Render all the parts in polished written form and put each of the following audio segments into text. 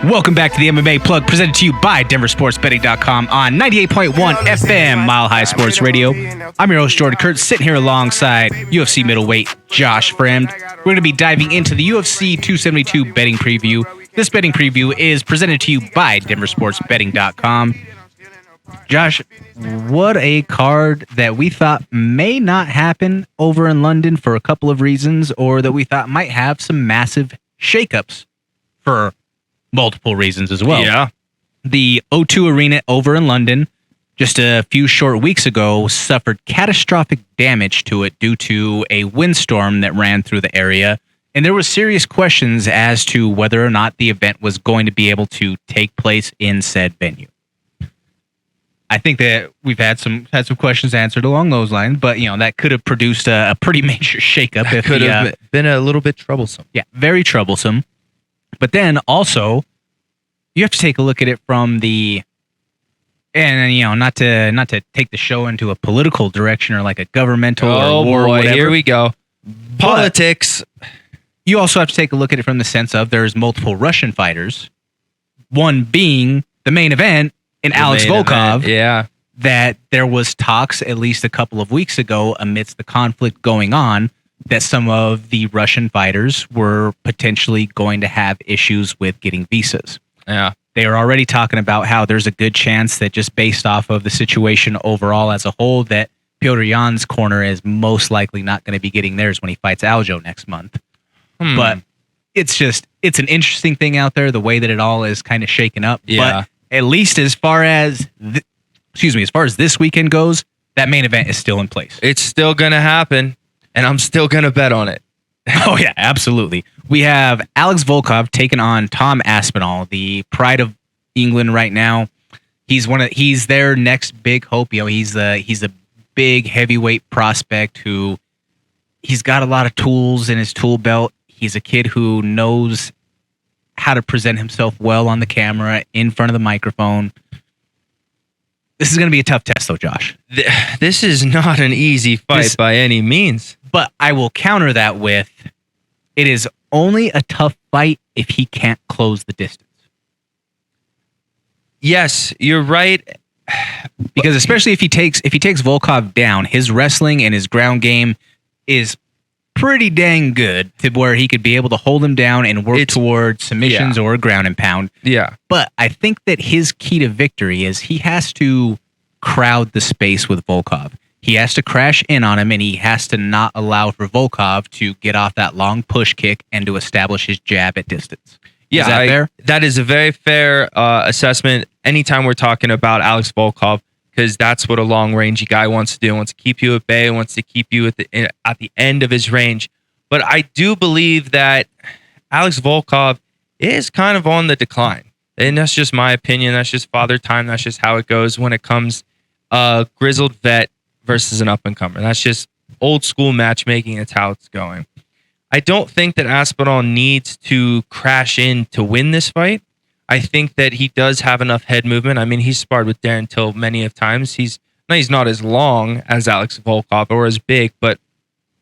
Welcome back to the MMA Plug, presented to you by DenverSportsBetting.com on 98.1 FM Mile High Sports Radio. I'm your host, Jordan Kurtz, sitting here alongside UFC middleweight Josh Fremd. We're going to be diving into the UFC 272 betting preview. This betting preview is presented to you by DenverSportsBetting.com. Josh, what a card that we thought may not happen over in London for a couple of reasons, or that we thought might have some massive shakeups for multiple reasons as well. Yeah. The O2 Arena over in London just a few short weeks ago suffered catastrophic damage to it due to a windstorm that ran through the area. And there were serious questions as to whether or not the event was going to be able to take place in said venue. I think that we've had some questions answered along those lines, but that could have produced a pretty major shakeup. It could have been a little bit troublesome. Yeah, very troublesome. But then also, you have to take a look at it from the, and not to take the show into a political direction or like a governmental or war or whatever. Here we go. Politics. You also have to take a look at it from the sense of there's multiple Russian fighters, one being the main event in Alex Volkov. Yeah. That there was talks at least a couple of weeks ago amidst the conflict going on that some of the Russian fighters were potentially going to have issues with getting visas. Yeah. They are already talking about how there's a good chance that just based off of the situation overall as a whole, that Petr Yan's corner is most likely not going to be getting theirs when he fights Aljo next month. But it's an interesting thing out there, the way that it all is kind of shaken up. Yeah. But at least as far as this weekend goes, that main event is still in place. It's still going to happen. And I'm still going to bet on it. Oh, yeah, absolutely. We have Alex Volkov taking on Tom Aspinall, the pride of England right now. He's their next big hope. He's a big heavyweight prospect who he's got a lot of tools in his tool belt. He's a kid who knows how to present himself well on the camera, in front of the microphone. This is going to be a tough test, though, Josh. This is not an easy fight by any means. But I will counter that with, it is only a tough fight if he can't close the distance. Yes, you're right. Because especially if he takes Volkov down, his wrestling and his ground game is pretty dang good to where he could be able to hold him down and work towards submissions or ground and pound. Yeah. But I think that his key to victory is he has to crowd the space with Volkov. He has to crash in on him, and he has to not allow for Volkov to get off that long push kick and to establish his jab at distance. Yeah, is that fair? That is a very fair assessment anytime we're talking about Alex Volkov, because that's what a long-rangey guy wants to do. He wants to keep you at bay, wants to keep you at the end of his range. But I do believe that Alex Volkov is kind of on the decline. And that's just my opinion. That's just father time. That's just how it goes when it comes grizzled vet versus an up-and-comer. That's just old-school matchmaking. That's how it's going. I don't think that Aspinall needs to crash in to win this fight. I think that he does have enough head movement. I mean, he's sparred with Darren Till many of times. He's not as long as Alex Volkov or as big, but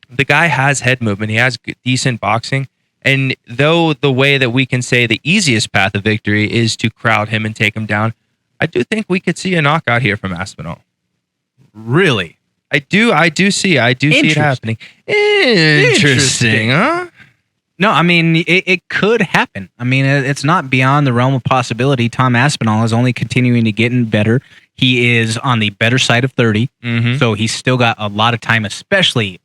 the guy has head movement. He has decent boxing. And though the way that we can say the easiest path of victory is to crowd him and take him down, I do think we could see a knockout here from Aspinall. Really? I do see it happening. Interesting, huh? No, I mean, it could happen. I mean, it's not beyond the realm of possibility. Tom Aspinall is only continuing to get better. He is on the better side of 30, so he's still got a lot of time, especially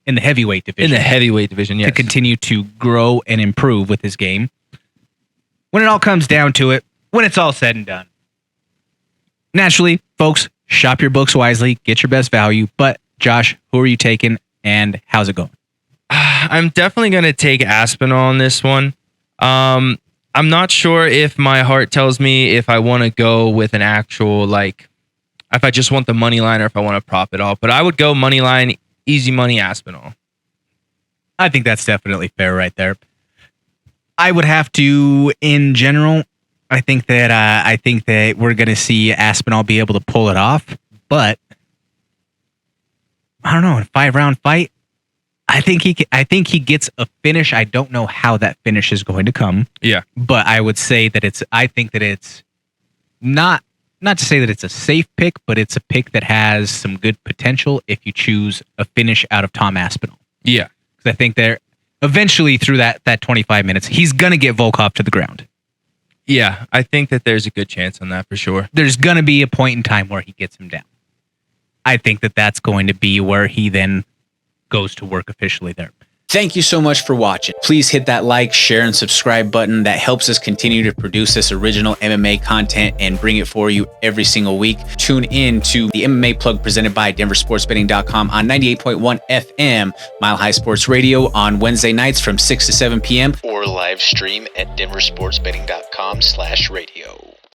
in the heavyweight division. Yes. To continue to grow and improve with his game. When it all comes down to it, when it's all said and done, naturally, folks, shop your books wisely, get your best value. But Josh, who are you taking, and how's it going? I'm definitely going to take Aspinall on this one. I'm not sure if my heart tells me if I want to go with an actual, like, if I just want the money line or if I want to prop it off. But I would go money line, easy money Aspinall. I think that's definitely fair right there. I would have to, in general, I think that we're going to see Aspinall be able to pull it off. But I don't know, in a 5-round fight, I think he gets a finish. I don't know how that finish is going to come. Yeah. But I would say that I think that it's not to say that it's a safe pick, but it's a pick that has some good potential if you choose a finish out of Tom Aspinall. Yeah. Because I think they're eventually through that 25 minutes, he's going to get Volkov to the ground. Yeah, I think that there's a good chance on that for sure. There's going to be a point in time where he gets him down. I think that that's going to be where he then goes to work officially there. Thank you so much for watching. Please hit that like, share, and subscribe button. That helps us continue to produce this original MMA content and bring it for you every single week. Tune in to the MMA Plug presented by DenverSportsBetting.com on 98.1 FM, Mile High Sports Radio on Wednesday nights from 6 to 7 p.m. or live stream at DenverSportsBetting.com/radio.